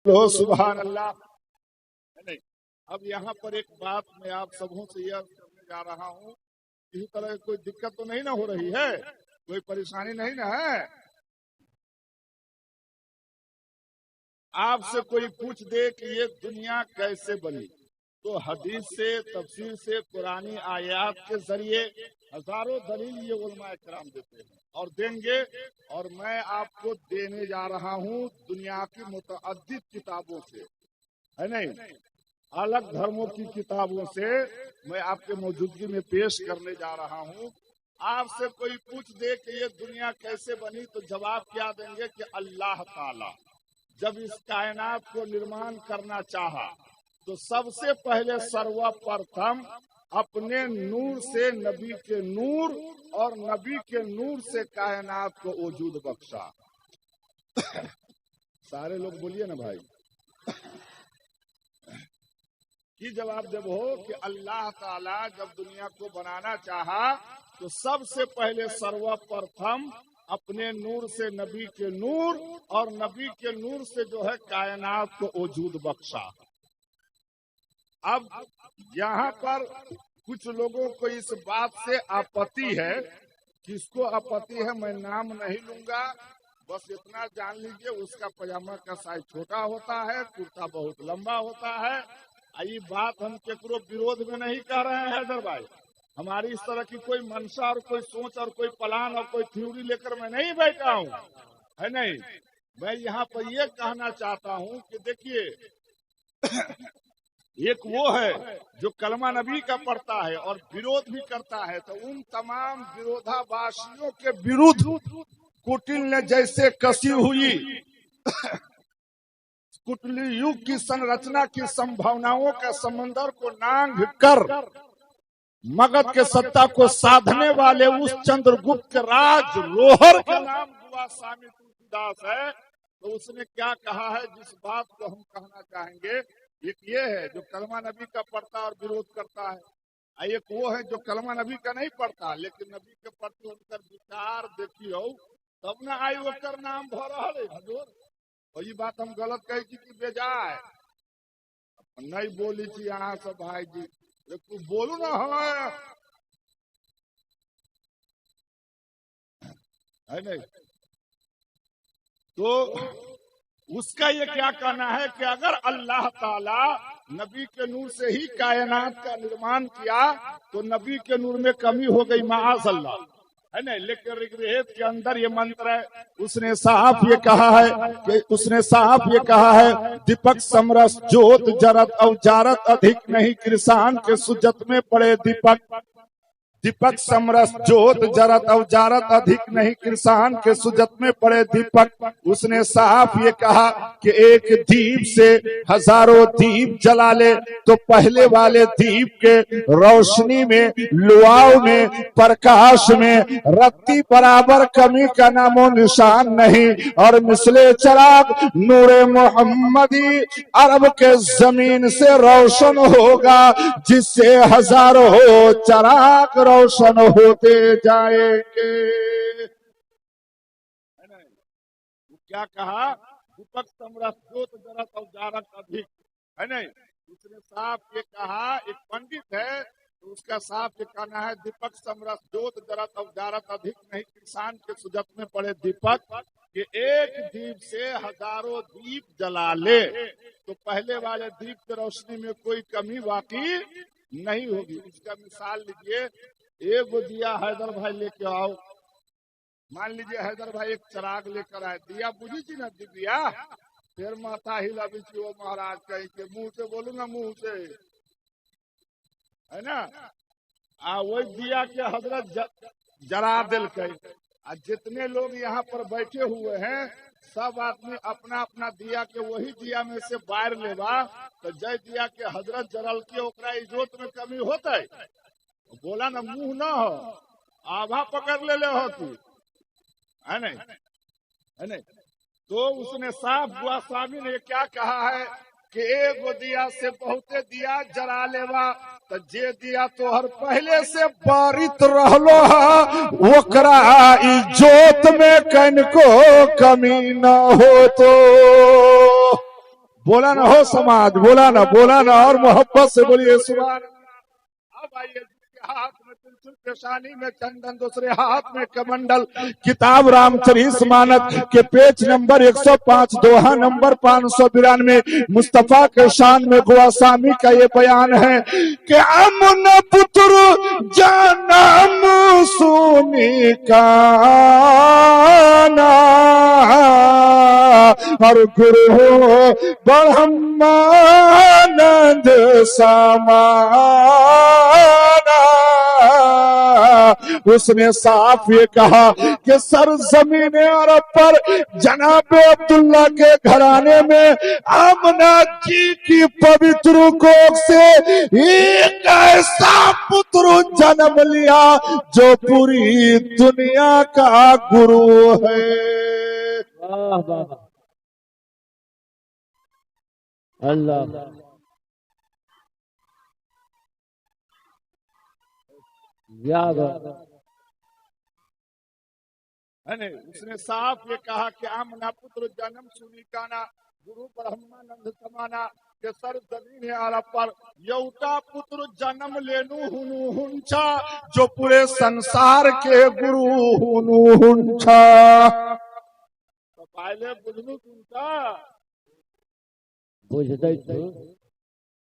लो सुभान अल्लाह। नहीं, अब यहाँ पर एक बात मैं आप सबों से यह करने जा रहा हूँ, किसी तरह की कोई दिक्कत तो नहीं ना हो रही है, कोई परेशानी नहीं ना है। आपसे कोई पूछ दे कि ये दुनिया कैसे बनी, तो हदीस से, तफसीर से, कुरानी आयात के जरिए हजारों दलील ये उलमाए किराम देते हैं और देंगे। और मैं आपको देने जा रहा हूँ दुनिया की मुतअद्दिद किताबों से, है नहीं, अलग धर्मों की किताबों से मैं आपके मौजूदगी में पेश करने जा रहा हूँ। आपसे कोई पूछ दे कि ये दुनिया कैसे बनी, तो जवाब क्या देंगे कि अल्लाह ताला जब इस कायनात को निर्माण करना चाहा तो सबसे पहले सर्वप्रथम अपने नूर से नबी के नूर और नबी के नूर से कायनात को वजूद बख्शा। सारे लोग बोलिए ना भाई की जवाब देबो कि अल्लाह ताला जब दुनिया को बनाना चाहा तो सबसे पहले सर्वप्रथम अपने नूर से नबी के नूर और नबी के नूर से जो है कायनात को वजूद बख्शा। अब यहाँ पर कुछ लोगों को इस बात से आपत्ति है, किसको आपत्ति है मैं नाम नहीं लूंगा, बस इतना जान लीजिए उसका पजामा का साइज छोटा होता है, कुर्ता बहुत लंबा होता है। ये बात हम केकरो विरोध में नहीं कह रहे हैं हैदर भाई, हमारी इस तरह की कोई मंशा और कोई सोच और कोई प्लान और कोई थ्योरी लेकर मैं नहीं बैठा हूँ, है नहीं। मैं यहाँ पर ये कहना चाहता हूँ कि देखिए एक वो है जो कलमा नबी का पढ़ता है और विरोध भी करता है, तो उन तमाम विरोधाभासियों के विरुद्ध कुटिल ने जैसे कसी हुई कुटली युग की संरचना की संभावनाओं के समंदर को नांग कर मगध के सत्ता को साधने वाले उस चंद्रगुप्त के राज रोहर का नाम गोस्वामी तुलसीदास है, तो उसने क्या कहा है जिस बात को हम कहना चाहेंगे, एक ये है जो कलमा नबी का पढ़ता और विरोध करता है, एक वो है जो कलमा नबी का नहीं पढ़ता लेकिन नबी के प्रति उनकर विचार देखियो तब न आई ओकर नाम भर रहा है हजूर। वही बात हम गलत कही कि बेजाय नहीं बोली थी यहाँ से भाई जी, तू बोलू ना है नहीं। तो उसका ये क्या कहना है कि अगर अल्लाह ताला नबी के नूर से ही कायनात का निर्माण किया तो नबी के नूर में कमी हो गई माअज़ अल्लाह, है नहीं। लेकिन ऋग्वेद के अंदर ये मंत्र है, उसने साफ ये कहा है दीपक समरस ज्योत जरत अवजारत अधिक नहीं कृषान के सुजत में पड़े दीपक समरस ज्योत जरत अवजारत अधिक नहीं कृषान के सुजत में पड़े दीपक। उसने साफ ये कहा कि एक दीप से हजारों दीप जला ले तो पहले वाले दीप के रोशनी में, लुआव में, प्रकाश में रत्ती बराबर कमी का नामो निशान नहीं। और मिसले चराग नूरे मोहम्मदी अरब के जमीन से रोशन होगा जिससे हजारों चराग रोशन होते जाएंगे। क्या कहा, दीपक समरस ज्योत जरत अवजारत अधिक, है नहीं। उसने साफ ये कहा, एक पंडित है तो उसका साफ ये कहना है दीपक समरस ज्योत जरत अवजारत अधिक नहीं किसान के सुजत में पड़े दीपक कि एक दीप से हजारों दीप जला ले तो पहले वाले दीप की रोशनी में कोई कमी वाकई नहीं होगी। इसका मिसाल लीजिए, एक दिया हैदर भाई लेके आओ, मान लीजिए हैदर भाई एक चराग लेकर आए, दिया बुझी थी ना दिया, फिर माता हिला बिची वो महाराज कहीं के मुंह से बोलू ना, मुंह से, है ना। वही दिया के हजरत जरा दिल कहीं। जितने लोग यहाँ पर बैठे हुए हैं सब आदमी अपना अपना दिया के वही दिया में से बाहर लेवा, तो जय दिया के हजरत जरल के ओकरा इज्जत में कमी होता है। बोला ना मुंह ना हो, आभा पकड़ ले हो तू, है नहीं, है नहीं। तो उसने साफ गोस्वामी ने क्या कहा है कि एगो दिया से बहुते दिया जरा लेवा तो जे दिया तोहर पहले से बारित रहलो है ओकरा इज्जत में कनको कमी न हो तो बोला ना हो समाज, बोला ना और मोहब्बत से बोलिए सुभान अल्लाह। अब आइए, हाथ में त्रिशूल, पेशानी में चंदन, दूसरे हाथ में कमंडल, किताब रामचरितमानस के पेज नंबर 105, दोहा नंबर 592, मुस्तफा के शान में गोस्वामी का ये बयान है कि अमन पुत्र जन्म सुनी काना और गुरु ब्रह्मानंद समाना। उसने साफ ये कहा कि सरजमीन अरब पर जनाब अब्दुल्ला के घराने में आमना जी की पवित्र कोख से एक ऐसा पुत्र जन्म लिया जो पूरी दुनिया का गुरु है। वाह वाह अल्लाह। है नहीं, उसने साफ ये कहा कि आमना पुत्र जन्म सुनिकाना गुरु ब्रह्मानंद समाना के सर जमीन आला पर यौटा पुत्र जन्म लेनु हुनु हुंचा जो पूरे संसार के गुरु हुनु हुंचा। तो पहले बुझलू तुमका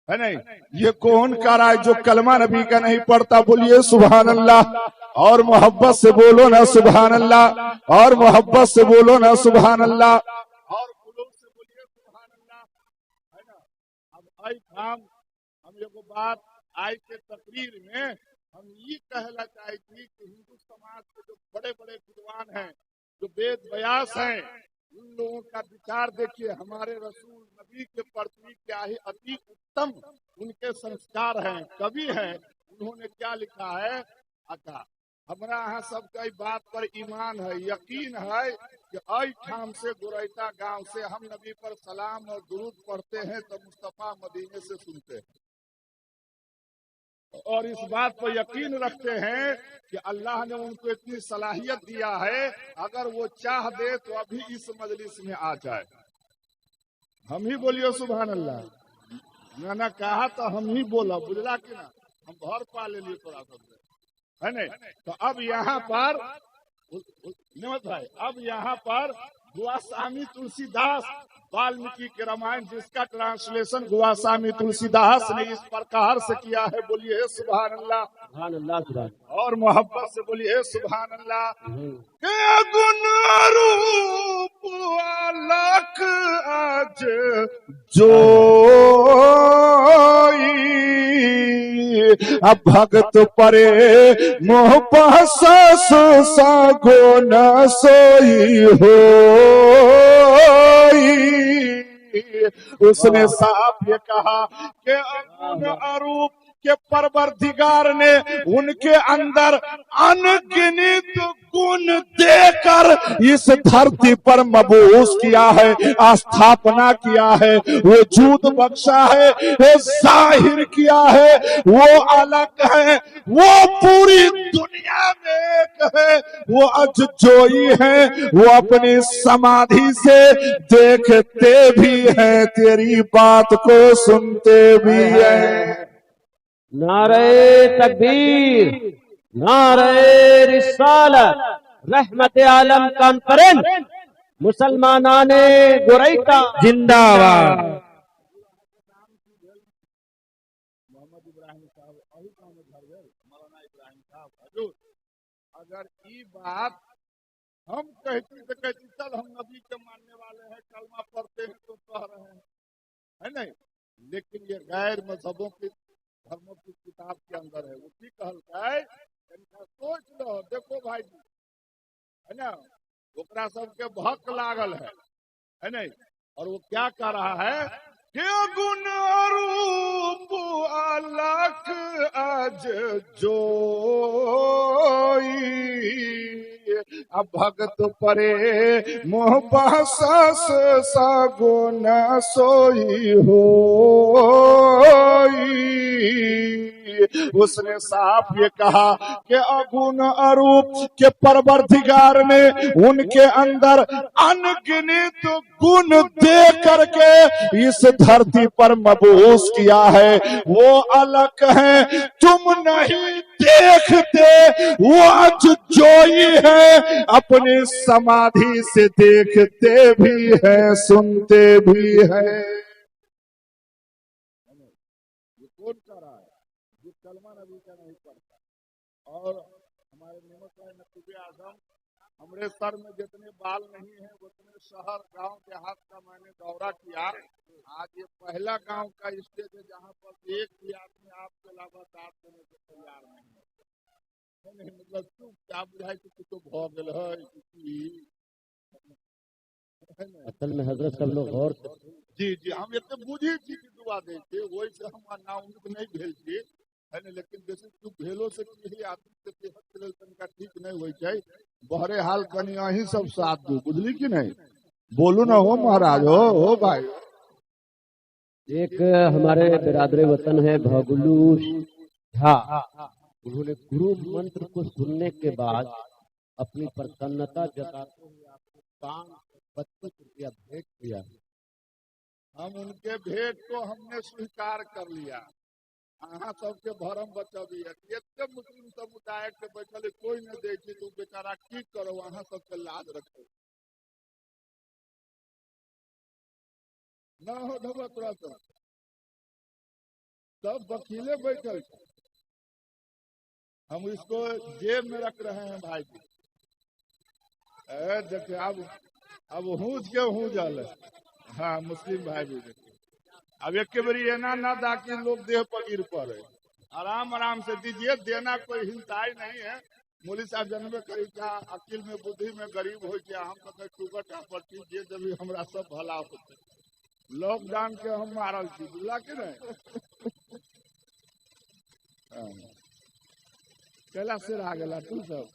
है नहीं, ये कौन कर रहा है जो कलमा नबी का नहीं पढ़ता? बोलिए सुभान अल्लाह और मोहब्बत से बोलो ना सुभान अल्लाह और मोहब्बत से बोलो ना सुभान अल्लाह और खुलूस से बोलिए सुभान अल्लाह, है ना। अब आई हम एगो बात आज के तकरीर में हम ये कहना चाहे थी कि हिंदू समाज के जो बड़े बड़े विद्वान हैं, जो वेद व्यास हैं, उन लोगों का विचार देखिए। हमारे रसूल नबी के प्रति क्या ही अति उत्तम उनके संस्कार हैं, कवि हैं। उन्होंने क्या लिखा है? अच्छा, हमारा यहाँ सबका बात पर ईमान है, यकीन है कि आई ठाम से गुरैता गांव से हम नबी पर सलाम और दुरूद पढ़ते हैं तो मुस्तफा मदीने से सुनते हैं और इस बात पर यकीन रखते हैं कि अल्लाह ने उनको इतनी सलाहियत दिया है, अगर वो चाह दे तो अभी इस मजलिस में आ जाए। हम ही बोलियो सुभान अल्लाह। ना कहा तो हम ही बोला, बुझला कि ना, हम भर पा ले लिए थोड़ा सा, है नहीं। तो अब यहाँ पर निमत भाई, अब यहाँ पर गोस्वामी तुलसीदास वाल्मीकि के रामायण जिसका ट्रांसलेशन गोस्वामी तुलसीदास ने इस प्रकार से किया है, बोलिए सुभान अल्लाह, सुभान अल्लाह, सुभान और मोहब्बत से बोलिए सुभान अल्लाह। गुण रूप अलख आज जोई अब भगत परे मोह पासस सागो न सोई हो। उसने साफ ये कहा कि अगुण अरूप के परवरदिगार ने उनके अंदर अनगिनत गुण देकर इस धरती पर मबूस किया है, स्थापना किया है, वजूद बख्शा है, जाहिर किया है, वो अलग है, वो पूरी दुनिया में एक है, वो अजजोई है, वो अपनी समाधि से देखते भी हैं, तेरी बात को सुनते भी हैं। नारे तकबीर, नारे रिसालत, रहमत आलम कॉन्फ्रेंस, मुसलमानाने गुरैता जिंदाबाद। मोहम्मद इब्राहिम साहब अही काम घर गए, मौलाना इब्राहिम साहब हजूर, अगर ये बात हम कहती तो कहती चल हम नबी के मानने वाले हैं, कलमा पढ़ते हैं तो कह रहे हैं, है नहीं। लेकिन ये गैर मजहबों की धर्मों की किताब के अंदर है, उसी कहलता है, सोच लो, देखो भाई जी, है ना, ओकरा सबके भक्त लागल है नहीं। और वो क्या कह रहा है कि गुण रूप अलख आज जोई अब भगत परे मोह पासस सागो न सोई हो। की। उसने साफ ये कहा कि अगुण अरूप के परवरदिगार ने उनके अंदर अनगिनत गुण दे करके इस धरती पर मबूस किया है। वो अलग है, तुम नहीं देखते, वो आज जोई है, अपनी समाधि से देखते भी है, सुनते भी है। ये कौन कर रहा है? जो कलमा नबी का नहीं पढ़ता। और हमारे नियमत नबी आजम, हमारे सर में जितने बाल नहीं है उतने शहर गांव देहात का मैंने दौरा किया। आज ये पहला गांव का स्टेज है जहां पर एक भी आदमी आपके अलावा साथ देने को तैयार नहीं है। मतलब चुपचाप बुझाई कि कुछ भ गेल है। असल में हजरत सब लोग गौर से जी जी, हम एते बुझी छी कि दुआ दै छै, ओहि से हम ना उम्मीद नहीं भेल छी है ने। लेकिन बेसी चुप भेलो से कि आदमी के सेहत के लेल तनिका ठीक नहीं होय छै। बहरे हाल कनी अहीं सब साथ दू, बुझली कि नहीं? बोलू ना हो महाराज, हो भाई। एक हमारे बिरादरे वतन है भगलू झा, उन्होंने गुरु मंत्र को सुनने के बाद अपनी प्रसन्नता जताते हुए आपको 525 रुपया भेंट किया। हम उनके भेंट को हमने स्वीकार कर लिया। अहाँ सबके भरम बचबी है। एते मुस्लिम समुदाय के बैठल कोई न दे छै, तो बेचारा की करो, अहाँ सबके लाज रखो ना हो धबा तोरा सब वकीले बैठल। हम इसको जेब में रख रहे हैं भाई जी। देखिए अब हूँ के हूँ जल। हाँ मुस्लिम भाई भी देखिए, अब एक बारी एना ना ताकि लोग देह पर गिर पड़े। आराम आराम से दीजिए, देना कोई हिंसाई नहीं है। मौलवी साहब जनबे करी क्या अकिल में बुद्धि में गरीब हो गया। हम तो शुगर का पर्ची जे जब हमरा सब भला होते। लॉकडाउन के हम मारल छी, बुझला कि नहीं? कैला से आ गया तू सब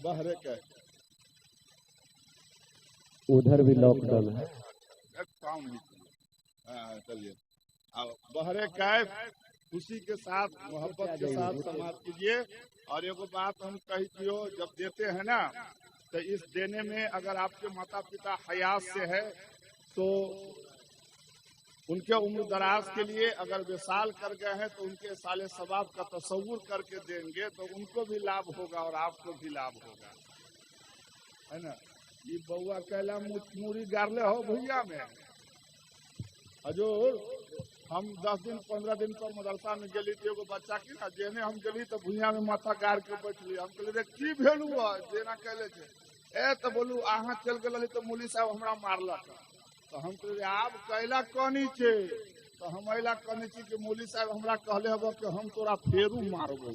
बहरे के उधर भी लॉकडाउन है। चलिए बहरे कैफ खुशी के साथ मोहब्बत के साथ समाप्त कीजिए। और एगो बात हम कही दियो, जब देते हैं ना तो इस देने में अगर आपके माता पिता हयात से है तो उनके उम्र दराज के लिए अगर वे साल कर गए हैं तो उनके साले सवाब का तस्वुर करके देंगे तो उनको भी लाभ होगा और आपको भी लाभ होगा, है ना। ये बउआ कैला मूरी गारले हो भैया में हजूर। हम 10 दिन 15 दिन पर मदरसा में गली थी, एगो बच्चा की ना जेने हम गली तो भुइया में माथा गाड़ के बैठली। हम कहले की भेलू जेना कहले थे तो बोलू अहाँ चल गल तो मौलवी साहब हमरा मारलक। तो हम कहले आब कैला कहनी छे, तो हम अला कहनी छी कि मौलवी साहब हमरा कहले हब कि हम तोरा फेरू मारबो।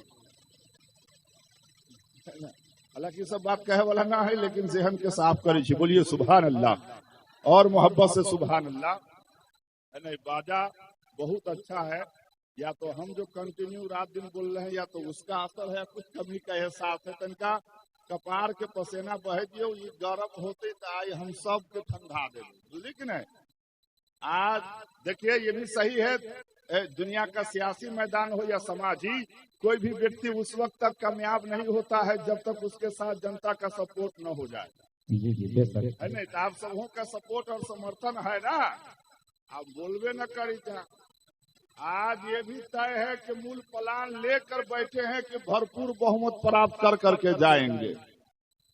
हालांकि सब बात कहे वाला ना है, लेकिन जहन के साफ करे छी। बोलिए सुभान अल्लाह और मोहब्बत से सुभान अल्लाह, है नहीं। बाजा बहुत अच्छा है, या तो हम जो कंटिन्यू रात दिन बोल रहे हैं या तो उसका असर है, कुछ कमी का एहसास है। तनका कपार के पसेना बह दियो, ये गर्म होते तो आज हम सब के ठंडा दे, बुझली कि नहीं। आज देखिए ये भी सही है, दुनिया का सियासी मैदान हो या समाजी, कोई भी व्यक्ति उस वक्त तक कामयाब नहीं होता है जब तक उसके साथ जनता का सपोर्ट न हो जाए, है नहीं। तो आप सबों का सपोर्ट और समर्थन है ना, आप बोलबे न करी था। आज ये भी तय है कि मूल प्लान लेकर बैठे हैं कि भरपूर बहुमत प्राप्त कर करके जाएंगे,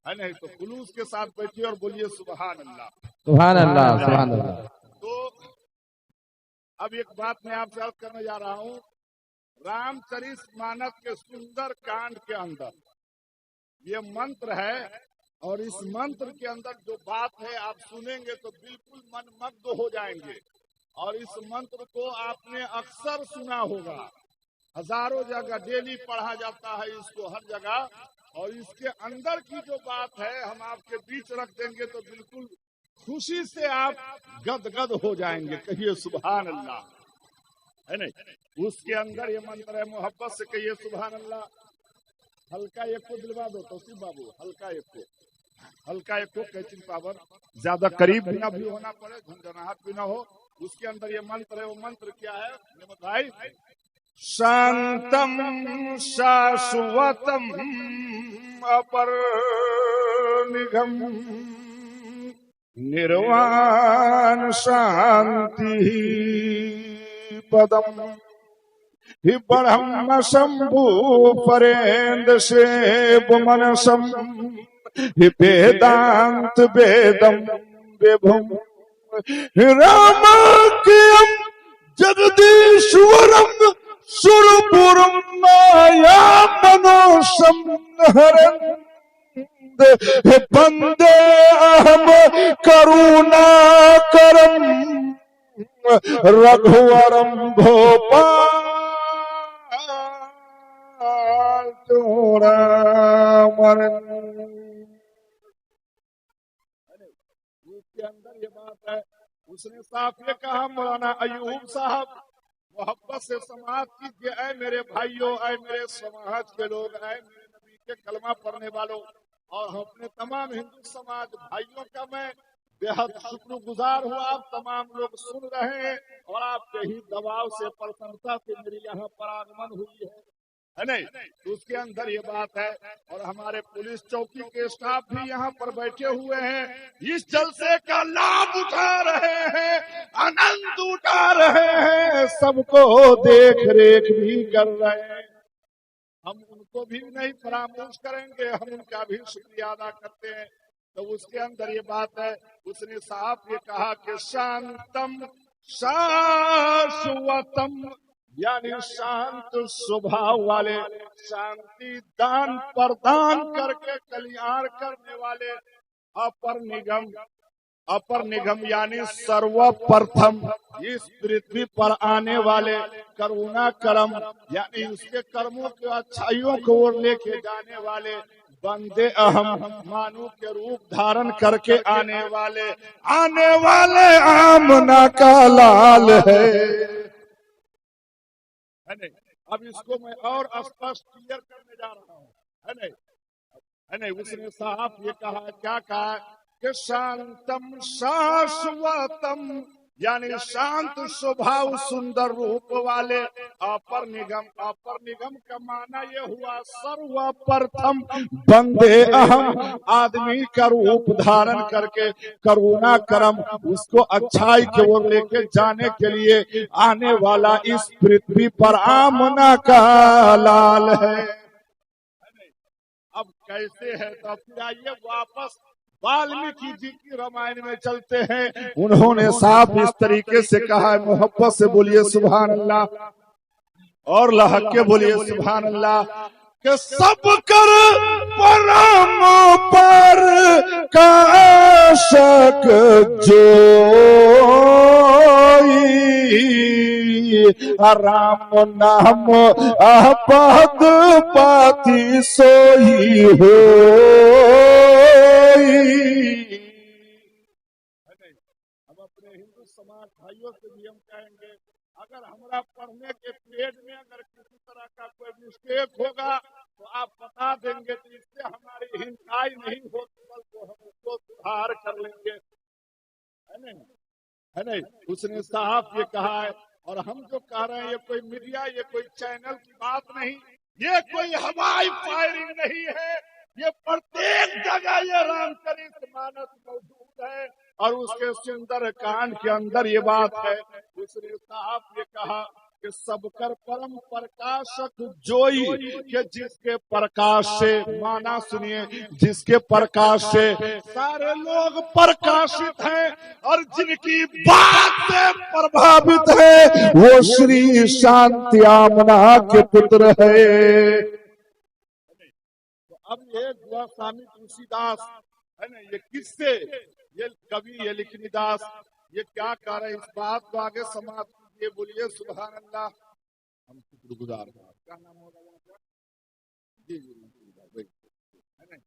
है नहीं। तो खुलूस के साथ बैठिए और बोलिए सुभान अल्लाह, सुभान अल्लाह, सुभान अल्लाह। तो अब एक बात मैं आपसे अर्ज करने जा रहा हूँ। रामचरितमानस के सुंदर कांड के अंदर ये मंत्र है, और इस मंत्र के अंदर जो बात है आप सुनेंगे तो बिल्कुल मनमग्न हो जाएंगे। और इस मंत्र को आपने अक्सर सुना होगा, हजारों जगह डेली पढ़ा जाता है इसको हर जगह। और इसके अंदर की जो बात है हम आपके बीच रख देंगे तो बिल्कुल खुशी से आप गदगद हो जाएंगे। कहिए सुभान अल्लाह, है नहीं। उसके अंदर ये मंत्र है, मोहब्बत से कहिए सुभान अल्लाह। हल्का एक को दिलवा दो तौसीफ बाबू, हल्का एक को, हल्का एक को कैचिंग पावर, ज्यादा करीब भी ना भी होना पड़े, झंझनाहट भी ना हो। उसके अंदर ये मंत्र है, वो मंत्र क्या है नेमत भाई? शांतम शाश्वतम अपर निगम निर्वाण शांति पदम हि ब्रह्म शंभु परेंद्र सेव मनसम हि वेदांत वेदम विभुम रामाख्यम जगदीश्वरम सुरपुरम माया मनोसम हरंद वंदे अहम करुणा करम रघुवरम भोपाल उसके अंदर ये बात है। उसने साफ ये कहा मौलाना अयूब साहब, मोहब्बत से समाज कीजिए ऐ मेरे भाइयों, ऐ मेरे समाज के लोग, ऐ मेरे नबी के कलमा पढ़ने वालों, और हम अपने तमाम हिंदू समाज भाइयों का मैं बेहद शुक्रगुजार हूँ। आप तमाम लोग सुन रहे हैं और आपके ही दबाव से, प्रसन्नता से मेरी यहाँ पर आगमन हुई है नहीं? तो उसके अंदर ये बात है। और हमारे पुलिस चौकी के स्टाफ भी यहाँ पर बैठे हुए हैं, इस जलसे का लाभ उठा रहे हैं, आनंद उठा रहे हैं, सबको देख रेख भी कर रहे हैं। हम उनको भी नहीं फरामोश करेंगे, हम उनका भी शुक्रिया अदा करते हैं। तो उसके अंदर ये बात है, उसने साफ ये कहा कि शांतम शाश्वतम, यानी शांत स्वभाव वाले, शांति दान प्रदान करके कल्याण करने वाले, अपर निगम, अपर निगम यानी सर्वप्रथम इस पृथ्वी पर आने वाले, करुणा करम यानी उसके कर्मों के अच्छाइयों को ओर लेके जाने वाले, बंदे अहम मानू के रूप धारण करके आने वाले आमना का लाल है नहीं? अब इसको मैं और स्पष्ट क्लियर करने जा रहा हूँ, है नहीं? है नहीं? उसने साफ ये कहा, क्या कहा कि शांतम शाश्वतम यानी शांत स्वभाव सुंदर रूप वाले, अपर निगम, अपर निगम का माना ये हुआ सर्वप्रथम, बंदे अहम आदमी का रूप धारण करके करुणा करम उसको अच्छाई की ओर लेके जाने के लिए आने वाला इस पृथ्वी पर आमना का लाल है। अब कैसे है? तो फिर आइए वापस वाल्मीकि जी की रामायण में चलते हैं। उन्होंने साफ इस तरीके से कहा है, मोहब्बत से बोलिए सुभान अल्लाह, और लहक के बोलिए सुभान अल्लाह, कि सब कर परम पर काशक जोई, राम नाम आपद पाती सोई हो। हम अपने हिंदू समाज भाइयों से भी हम कहेंगे, अगर हमारा पढ़ने के पीरियड में अगर किसी तरह का कोई मिस्टेक होगा तो आप बता देंगे, तो इससे हमारी हिंसाई नहीं होती, बल्कि हम उसको सुधार कर लेंगे, है नहीं? है नहीं? उसने साफ ये कहा है। और हम जो कह रहे हैं, ये कोई मीडिया, ये कोई चैनल की बात नहीं, ये कोई हवाई फायरिंग नहीं है, ये प्रत्येक जगह ये रामचरित मानस मौजूद है। और उसके सुंदर कांड के अंदर ये बात है, उसने साहब ये कहा कि सबकर परम प्रकाशक जोई, के जिसके प्रकाश से, माना सुनिए, जिसके प्रकाश से सारे लोग प्रकाशित हैं और जिनकी बात से प्रभावित है वो श्री शांति आमना के पुत्र है। तो अब ये स्वामी तुलसीदास है ना, ये किससे, ये कवि, ये लिखनीदास, ये क्या कह रहे हैं, इस बात को आगे समाप्त कीजिए, बोलिए सुभान अल्लाह। हम शुक्रगुजार हैं। क्या नाम होगा आपका? जी जी, है ना?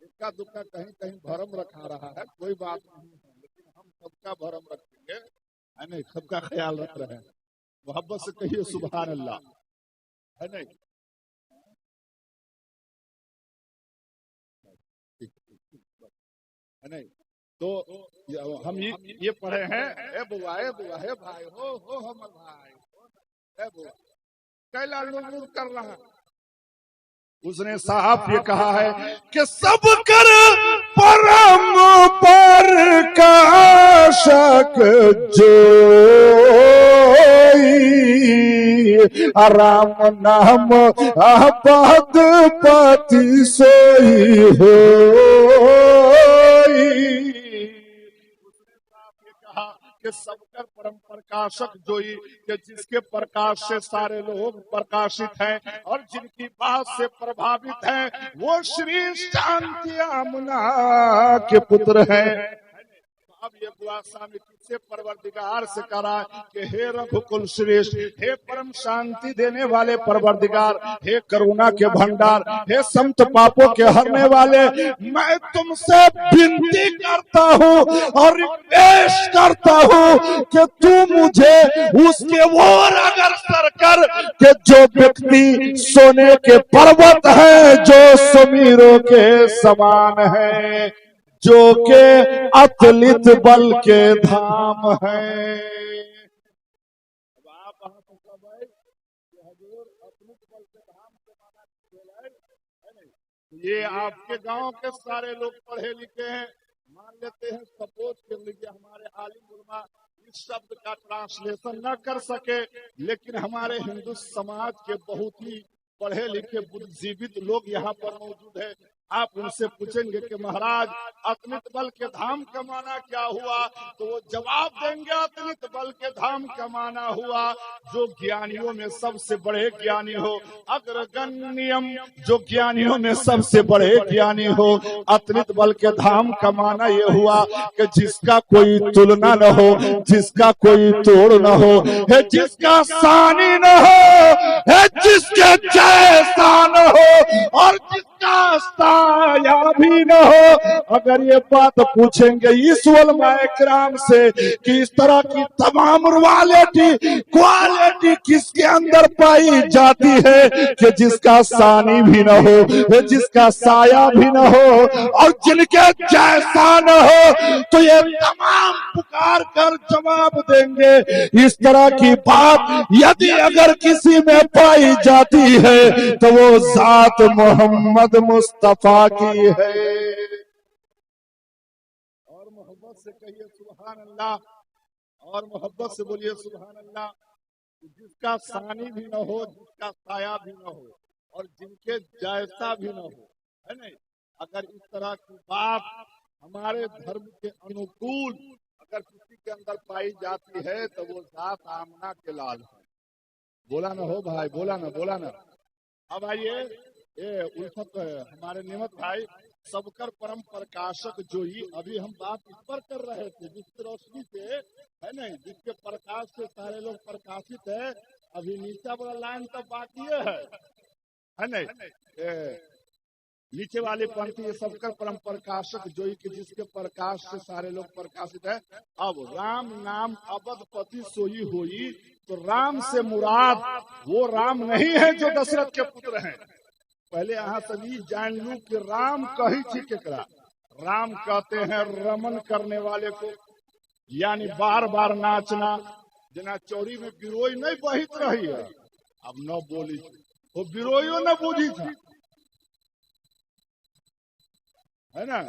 इसका दुक्का कहीं कहीं भरम रखा रहा है, कोई बात नहीं है, लेकिन हम सबका भरम रखेंगे, है नहीं? सबका ख्याल रख रहे हैं। मोहब्बत से कहिए सुभान अल्लाह, है नहीं? है नहीं? तो हम ये पढ़े हैं, ए बुआ हे भाई हो हमर भाई, ए बुआ कैला लुर कर रहा है। उसने साहब ये कहा है कि सब कर परम पर काशक जोई, राम नाम पद पति सोई हो। कि सबकर परम प्रकाशक जोई, कि जिसके प्रकाश से सारे लोग प्रकाशित हैं और जिनकी बात से प्रभावित हैं, वो श्री शांति आमना के पुत्र हैं। अब ये दुआ स्वामी किससे परवरदिगार से करा कि हे रघुकुल श्रेष्ठ, हे परम शांति देने वाले परवरदिगार, हे करुणा के भंडार, हे संत पापों के हरने वाले, मैं तुमसे विनती करता हूँ और रिक्वेस्ट करता हूँ कि तू मुझे उसके ओर अग्रसर कर कि जो व्यक्ति सोने के पर्वत है, जो समीरों के समान है, जो के अतुलित बल के धाम है। अब आप वहां तो कब है कि हजूर अतुलित बल के धाम से माना है नहीं? ये आपके गांव के सारे लोग पढ़े लिखे हैं, मान लेते हैं, सपोज कर लीजिए हमारे आलिम उलमा इस शब्द का ट्रांसलेशन न कर सके, लेकिन हमारे हिंदू समाज के बहुत ही पढ़े लिखे बुद्धिजीवित लोग यहाँ पर मौजूद है। आप उनसे पूछेंगे कि महाराज अतुलित बल के धाम का माना क्या हुआ, तो वो जवाब देंगे अतुलित बल के धाम का माना हुआ जो ज्ञानियों में सबसे बड़े ज्ञानी हो, अग्रगण्यम, जो ज्ञानियों में सबसे बड़े ज्ञानी हो। अतुलित बल के धाम का माना ये हुआ कि जिसका कोई तुलना न हो, जिसका कोई तोड़ न हो, है जिसका सानी न हो, है जिसके जैसा न हो और जिसका साया भी न हो। अगर ये बात पूछेंगे इस उलमाए किराम से कि इस तरह की तमाम क्वालिटी किसके अंदर पाई जाती है कि जिसका सानी भी न हो, जिसका साया भी न हो और जिनके जैसा न हो, तो ये तमाम पुकार कर जवाब देंगे इस तरह की बात यदि अगर किसी में पाई जाती है तो वो जात मोहम्मद मुस्तफा की है। और मोहब्बत से कहिए सुभान अल्लाह, और मोहब्बत से बोलिए सुभान अल्लाह। जिसका सानी भी न हो, जिसका साया भी न हो और जिनके जैसा भी न हो, है नहीं? अगर इस तरह की बात हमारे धर्म के अनुकूल अगर किसी के अंदर पाई जाती है तो वो जात आमना के लाल है। बोला ना हो भाई, बोला ना। अब आइए ये उल्फत हमारे नियमत भाई, सबकर परम प्रकाशक जोई, अभी हम बात इस पर कर रहे थे जिसकी रोशनी से, है नहीं, जिसके प्रकाश से सारे लोग प्रकाशित है। अभी नीचे वाला लाइन तो बाकी है नहीं? नीचे वाली पंक्ति ये सबकर परम प्रकाशक जोई कि जिसके प्रकाश से सारे लोग प्रकाशित है। अब राम नाम अबदपति सोई होई, तो राम से मुराद वो राम नहीं है जो दशरथ के पुत्र हैं। पहले यहाँ सभी जान लू कि राम कही थी केकरा। राम कहते हैं रमन करने वाले को, यानी बार बार नाचना, जना चौरी में बिरोई नहीं बहित रही है, अब न बोली वो बिरोइयो न बूझी था, है ना?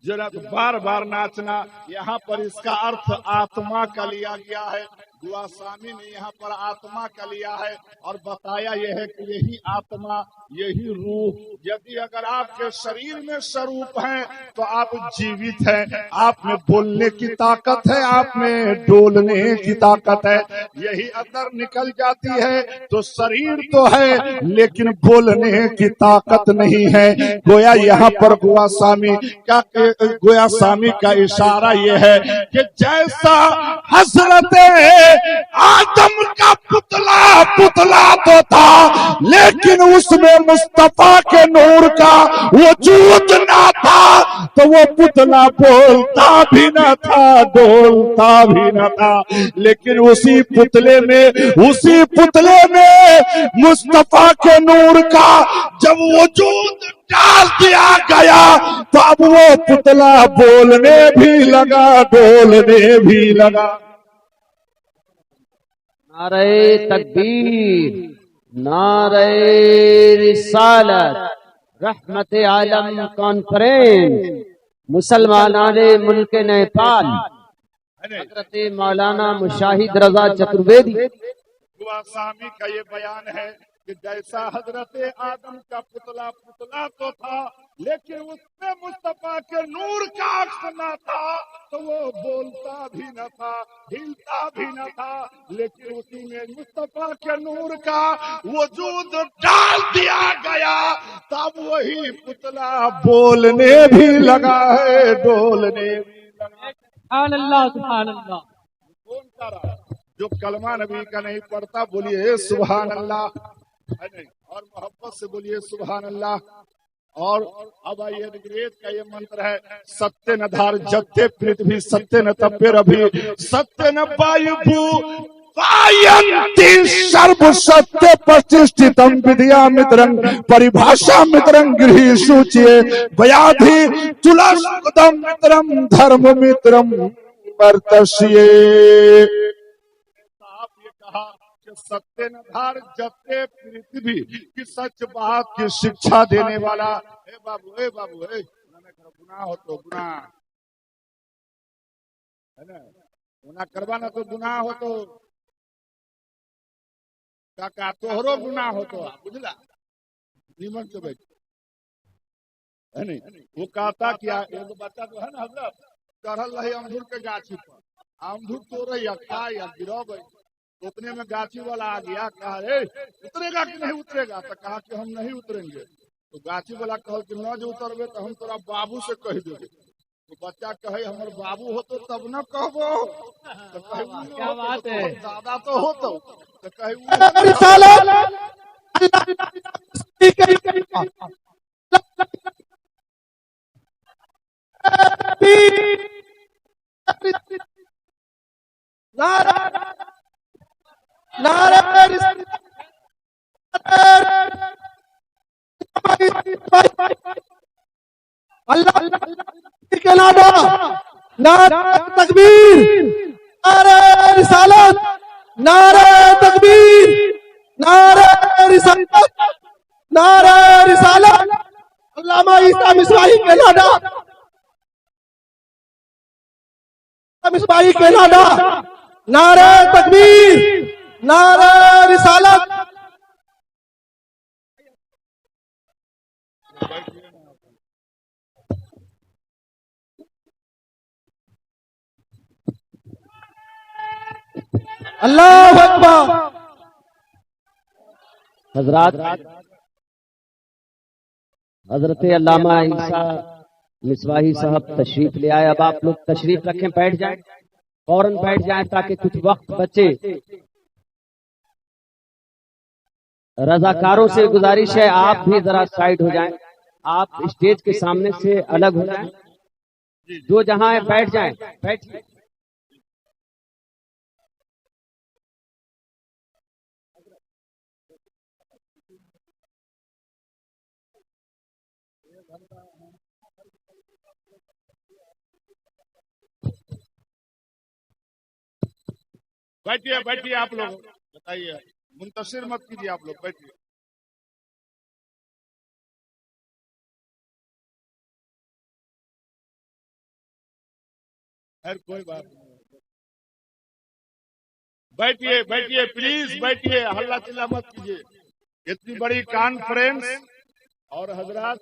जरा तो बार बार नाचना, यहाँ पर इसका अर्थ आत्मा का लिया गया है। दुआ स्वामी ने यहाँ पर आत्मा का लिया है और बताया यह है कि यही आत्मा, यही रूह, यदि अगर आपके शरीर में स्वरूप है तो आप जीवित हैं, आप में बोलने की ताकत है, आप में डोलने की ताकत है। यही अंदर निकल जाती है तो शरीर तो है लेकिन बोलने की ताकत नहीं है। गोया यहाँ पर गोया स्वामी का इशारा यह है कि जैसा हजरत आदम का पुतला पुतला तो था, लेकिन उसमें मुस्तफा के नूर का वजूद ना था, तो वो पुतला बोलता भी न था, डोलता भी न था। लेकिन उसी पुतले में मुस्तफा के नूर का जब वजूद डाल दिया गया, तो अब वो पुतला बोलने भी लगा, डोलने भी लगा। नारे तकबीर, नारे रिसालत, रहमत आलम कॉन्फ्रेंस, मुसलमानाने मुल्क नेपाल, हजरत मौलाना मुशाहिद रजा चतुर्वेदी। स्वामी का ये बयान है कि जैसा हजरत आदम का पुतला पुतला तो था, लेकिन उसमें मुस्तफा के नूर का अक्स न था, तो वो बोलता भी न था, हिलता भी न था। लेकिन उसी में मुस्तफा के नूर का वजूद डाल दिया गया, तब वही पुतला बोलने भी लगा है, डोलने भी लगा। सुभान अल्लाह, सुभान अल्लाह। कौन कर रहा है? जो कलमा नबी का नहीं पढ़ता बोलिए सुभान अल्लाह, है नहीं? और मोहब्बत से बोलिए सुभान अल्लाह। और अब आइए ऋग्वेद का ये मंत्र है, सत्य न धार जत्ते पृथ्वी, सत्य न तप्य रभि, सत्य न वायु भू वायन्ति सर्व सत्य प्रतिष्ठितम विद्या मित्रं परिभाषा मित्रं गृही सूचिये व्याधि तुलसुदम मित्रं धर्म मित्रं वर्तस्ये। सत्य न धार जत्ते पृथ्वी की सच बात की शिक्षा देने वाला। हे बाबू, हे बाबू, हे गुनाह हो तो गुनाह है ना, गुनाह करवा ना तो गुनाह हो तो काका तोहरो गुनाह हो तो बुझला नीमन से बैठ है नहीं। वो कहता क्या, एगो बच्चा जो है ना हजरत चढ़ल रहे अमरूद के गाछी पर, अमरूद तोड़े या खाए या गिरब, उतने में गाछी वाला आ गया, कहा रे उतरेगा कि नहीं उतरेगा, तो कहा कि हम नहीं उतरेंगे। तो गाछी वाला कहो कि न जो उतरबे तो हम तोरा बाबू से कह देंगे। तो बच्चा कहे हमर बाबू हो तो तब न कहबो, तो कहे क्या बात है, दादा तो हो तो कहे तकबीर, नारे रिसालत, नारे तकबीर, नारे रिसालत, नारे रिसालत। अल्लामा ईसा मिसबाही के नादा, मिसबाही के नादा, नारे तकबीर, नारे रिसालत। अल्लाह अकबर। हजरात, हजरत अल्लामा ईसा मिसबाही साहब तशरीफ ले आए। अब आप लोग तशरीफ रखें, बैठ जाएं, फौरन बैठ जाएं ताकि कुछ वक्त बचे। रजाकारों से गुजारिश है आप भी जरा साइड हो जाएं, आप स्टेज के सामने से अलग हो जाएं, जो जहां है बैठ जाएं, बैठिए। बैठिए बैठिए, आप लोग बताइए, मुंतशिर मत कीजिए, आप लोग बैठिए। खैर कोई बात नहीं, बैठिए बैठिए, प्लीज बैठिए, हल्ला चिल्ला मत कीजिए। इतनी बड़ी कॉन्फ्रेंस और हजरात,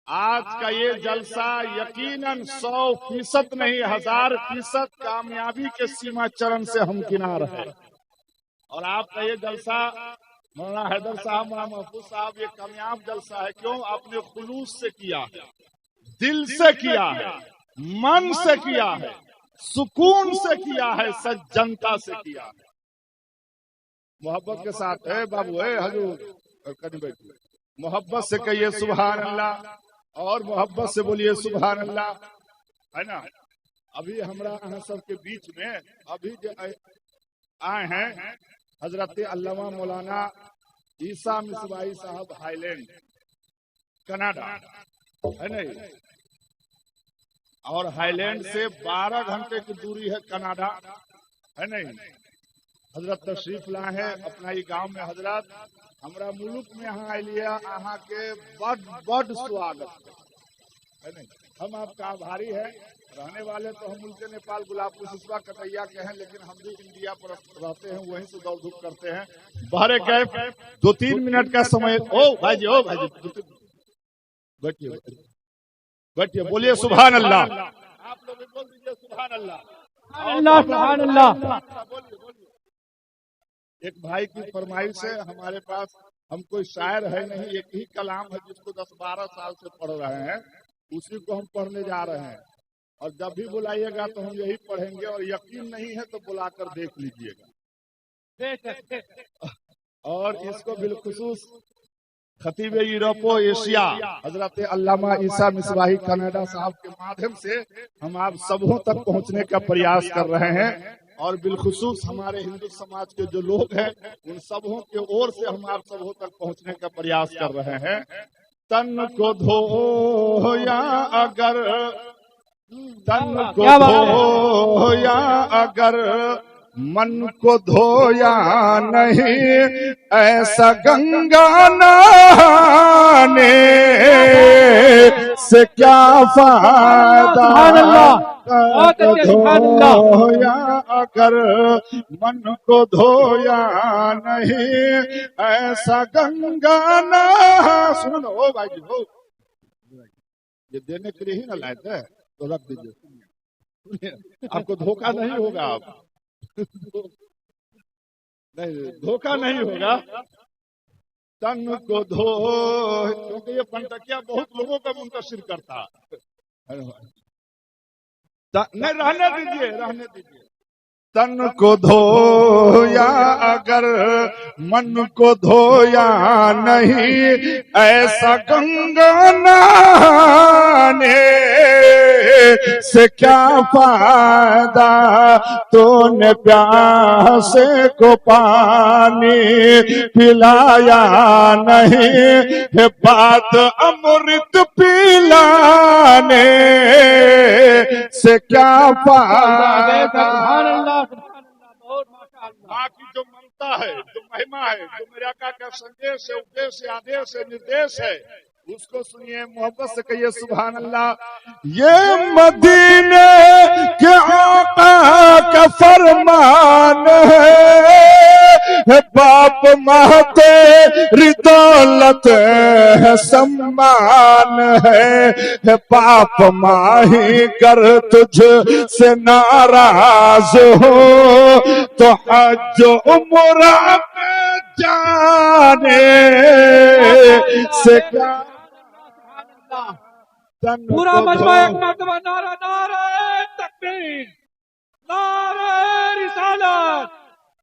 आज का ये जलसा यकीनन 100% नहीं 1000% कामयाबी के सीमा चरण से हमकिनार है। और आपका ये जलसा मौलाना हैदर साहब, मौलाना महफूज साहब, ये कामयाब जलसा है। क्यों? आपने खुलूस से किया है, दिल से किया है, मन से किया है, सुकून से किया है, सज्जनता से किया है, मोहब्बत के साथ है बाबू, है हजूर कहीं बैठिए, मोहब्बत से कहिए सुभान अल्लाह और मोहब्बत से बोलिए सुभान अल्लाह, है ना। अभी हमरा अहाँ सबके बीच में अभी जो आए हैं हजरत अल्लामा मौलाना ईसा मिसबाई साहब, हाईलैंड कनाडा, है नहीं, और हाईलैंड से 12 घंटे की दूरी है कनाडा, है नहीं। हजरत तशरीफ लाए हैं अपना ही गांव में। हजरत हमरा मुल्क में यहाँ आइलिया, अहाँ के बड़ स्वागत है नहीं। हम आपका आभारी है। रहने वाले तो हम मुल्क नेपाल गुलाबपुर सिसवा कटैया के हैं, लेकिन हम भी इंडिया पर रहते हैं, वहीं से दौड़ धूप करते हैं। बाहर गए 2-3 मिनट का समय। ओ भाई जी बैठिए बैठिए, बोलिए सुभान अल्लाह। आप लोग भी बोल दीजिए सुभान अल्लाह। अल्लाह सुभान अल्लाह। बोलिए। एक भाई की फरमाइश है, हमारे पास हम कोई शायर है नहीं, एक ही कलाम है जिसको 10-12 साल से पढ़ रहे हैं, उसी को हम पढ़ने जा रहे हैं। और जब भी बुलाइएगा तो हम यही पढ़ेंगे, और यकीन नहीं है तो बुलाकर देख लीजिएगा। और इसको बिलखुसूस खतीब यूरोपो एशिया हजरत अल्लामा ईसा मिसबाही कनाडा साहब के माध्यम से हम आप सबों तक पहुंचने का प्रयास कर रहे हैं। और बिलखुसूस हमारे हिंदू समाज के जो लोग हैं उन सबों के ओर से हम आप सबों तक पहुंचने का प्रयास कर रहे हैं। तन को धोया अगर, तन को धोया अगर, मन को धोया नहीं, ऐसा गंगा नहाने से क्या फायदा। धोया अगर मन को धोया नहीं, ऐसा गंगा नहा। सुनो ना, ओ भाई जी हो, ये देने के लिए ही ना लाए थे, तो रख दीजिए, आपको धोखा नहीं होगा। आप नहीं, धोखा नहीं होगा। तन को धो, क्योंकि ये पंटकिया बहुत लोगों का मुंतशिर करता है। नहीं, रहने दीजिए। तन को धोया अगर, मन को धोया नहीं, ऐसा गंगा नहाने से क्या फायदा। तूने प्यासे को पानी पिलाया नहीं, है बात अमृत पिलाने से क्या फायदा। माँ की जो ममता है, जो महिमा है, जो मेरे आका का संदेश है, उपदेश है, आदेश है, निर्देश है, उसको सुनिए, मोहब्बत से कहिए सुभान अल्लाह। ये मदीने के आका का फरमान है, बाप माँ तेरी दौलत है, सम्मान है, बाप माँ ही कर तुझ से नाराज हो, तो हज उम्र में जाने से क्या। पूरा मजमा एक मर्तबा नारा, नारे तकबीर, नारे रिसालत,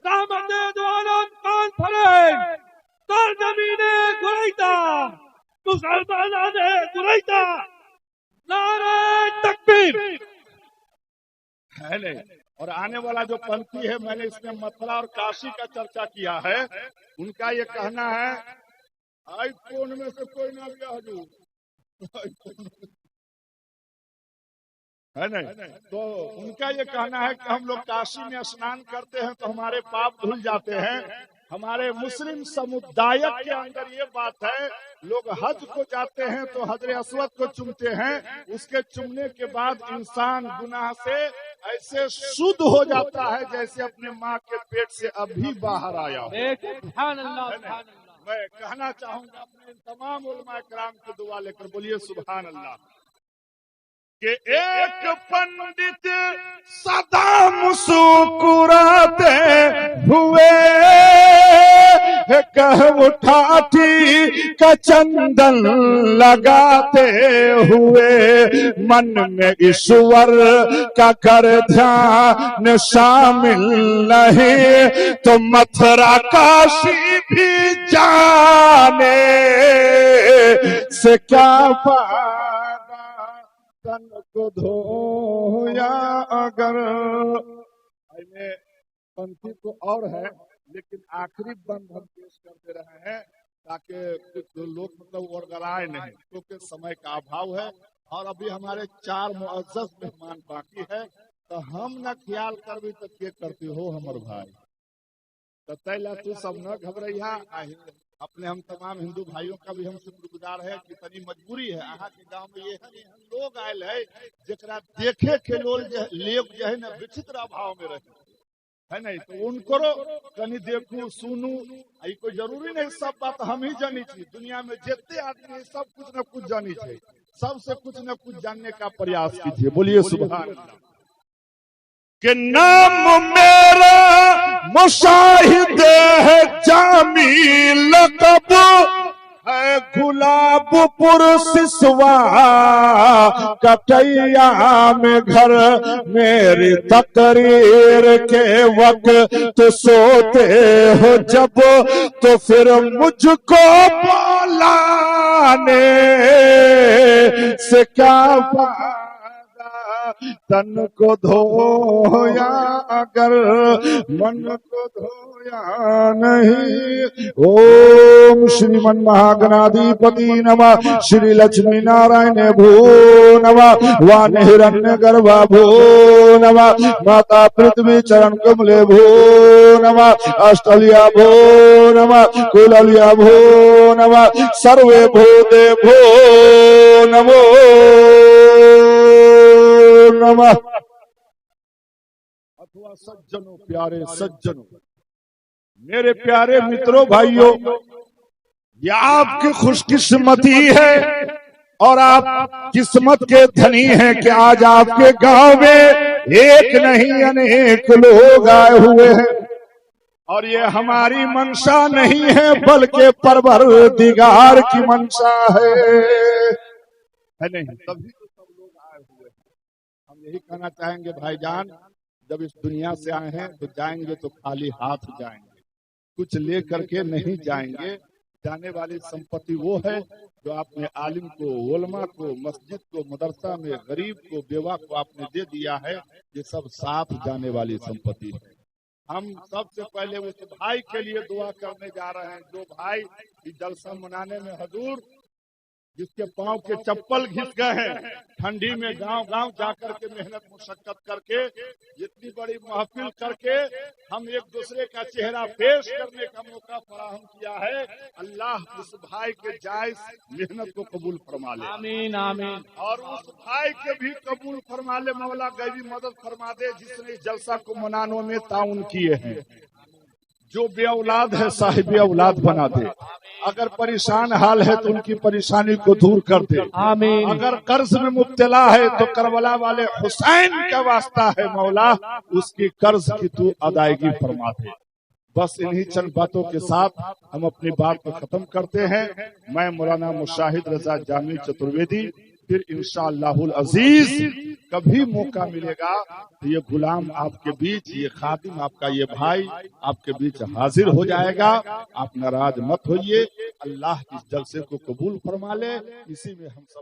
रहमत दो आलम कॉन्फ्रेंस, सरजमीने गुरैदा, मुसलमानाने गुरैदा, नारे तकबीर। है नहीं। और आने वाला जो पंथी है, मैंने इसमें मथुरा और काशी का चर्चा किया है, उनका ये कहना है, आईफोन में से कोई ना भी हजूर, है नहीं। तो उनका ये कहना है कि हम लोग काशी में स्नान करते हैं तो हमारे पाप धुल जाते हैं। हमारे मुस्लिम समुदाय के अंदर ये बात है, लोग हज को जाते हैं तो हजरे अस्वद को चूमते हैं, उसके चूमने के बाद इंसान गुनाह से ऐसे शुद्ध हो जाता है जैसे अपने माँ के पेट से अभी बाहर आया हो। मैं कहना चाहूंगा अपने तमाम उलमा कराम की दुआ लेकर, बोलिए सुभान अल्लाह। कि एक पंडित सदा मुस्कुराते हुए कह उठाठी का चंदन लगाते हुए मन में ईश्वर का कर ध्यान शामिल नहीं तो मथुरा काशी भी जाने से क्या फायदा तन को धोया अगर। पंक्ति तो और है लेकिन आखिरी बंद हम पेश करते रहे हैं ताकि कुछ लोग मतलब ओरगलाए नहीं, क्योंकि समय का अभाव है और अभी हमारे 4 मुअज़्ज़ज़ मेहमान बाकी है। तो हम न ख्याल करबी तो के करती हो हमर भाई, तो तैला तू सब न घबराइया। अपने हम तमाम हिंदू भाइयों का भी हम शुक्रगुजार है कि तनी मजबूरी है अहाँ के गांव में ये लोग आयल है जरा देखे के लोग जो है ना विचित्र अभाव में रहे है नहीं, तो उनको कनी देखू सुनू। कोई जरूरी नहीं सब बात हम ही जानी चाहिए, दुनिया में जितने आदमी है सब कुछ न कुछ जानी चाहिए, सबसे कुछ न कुछ जानने का प्रयास कीजिए। बोलिए सुभान अल्लाह। कि नाम मेरा मुशाहिद है जामी लक़ब है गुलाबपुर सिसवा कटैया में घर मेरी तकरीर के वक्त सोते हो जब तो फिर मुझको बुलाने से क्या फायदा तन को धोया अगर मन को धोया नहीं। ओम श्रीमन महागणाधिपति नमः, श्री लक्ष्मी नारायण भो नमः, वान हिरण्य गर्भा भो नमः, माता पृथ्वी चरण कमले भो नमः, अष्टलिया भो नमः, कुललिया भो नमः, सर्वे भूते भो नमो नमः। अथवा सज्जनों, प्यारे सज्जनों, मेरे प्यारे मित्रों भाइयों, ये आपकी खुशकिस्मती है और आप किस्मत के धनी हैं कि आज आपके गांव में एक नहीं अनेक लोग आए हुए हैं। और ये हमारी मंशा नहीं है बल्कि परवरदिगार की मंशा है नहीं? तभी तो सब लोग आए हुए हैं। हम यही कहना चाहेंगे भाईजान, जब इस दुनिया से आए हैं तो जाएंगे तो खाली हाथ जाएंगे, कुछ ले करके नहीं जाएंगे। जाने वाली संपत्ति वो है जो आपने आलिम को, उलमा को, मस्जिद को, मदरसा में गरीब को, बेवा को आपने दे दिया है। ये सब साथ जाने वाली संपत्ति है। हम सबसे पहले उस भाई के लिए दुआ करने जा रहे हैं जो भाई इस जलसा मनाने में हजूर, जिसके पांव के चप्पल घिस गए हैं, ठंडी में गांव गांव जाकर के मेहनत मुशक्कत करके इतनी बड़ी महफिल करके हम एक दूसरे का चेहरा पेश करने का मौका फराहम किया है। अल्लाह उस भाई के जायज मेहनत को कबूल फरमा ले, आमीन आमीन। और उस भाई के भी कबूल फरमा ले मौला, गैबी मदद फरमा दे जिसने इस जलसा को मनाने में ताउन किए हैं। जो बे औलाद है साहिब औलाद बना दे, अगर परेशान हाल है तो उनकी परेशानी को दूर कर दे, आमीन। अगर कर्ज में मुब्तला है तो करबला वाले हुसैन का वास्ता है मौला, उसकी कर्ज की तू अदायगी फरमा दे। बस इन्हीं चंद बातों के साथ हम अपनी बात को खत्म करते हैं। मैं मौलाना मुशाहिद रजा जामी चतुर्वेदी, फिर इंशाअल्लाहुल अजीज कभी मौका मिलेगा तो ये गुलाम आपके बीच, ये खादिम आपका ये भाई आपके बीच हाजिर हो जाएगा। आप नाराज मत होइए, अल्लाह इस जलसे को कबूल फरमा ले। इसी में हम सब